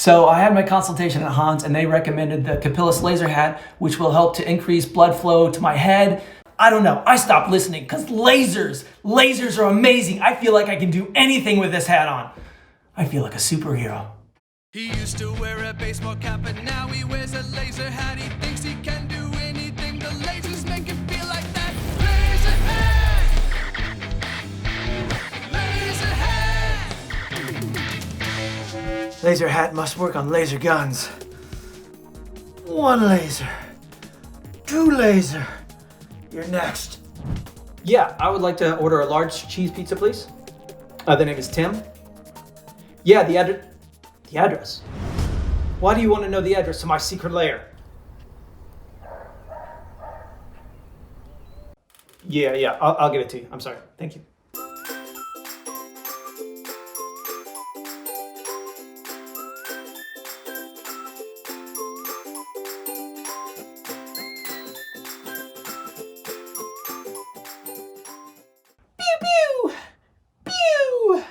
So I had my consultation at Hans and they recommended the Capillus LaserHat, which will help to increase blood flow to my head. I don't know, I stopped listening because lasers are amazing. I feel like I can do anything with this hat on. I feel like a superhero. He used to wear a baseball cap, but now he wears a laser hat. He thinks he can do anything. The lasers make him feel like that. Laser hat! Laser hat! Laser hat must work on laser guns. 1 laser. 2 laser. You're next. Yeah, I would like to order a large cheese pizza, please. The name is Tim. Yeah, the address. Why do you want to know the address to my secret lair? Yeah, I'll give it to you. I'm sorry. Thank you. Pew, pew, pew.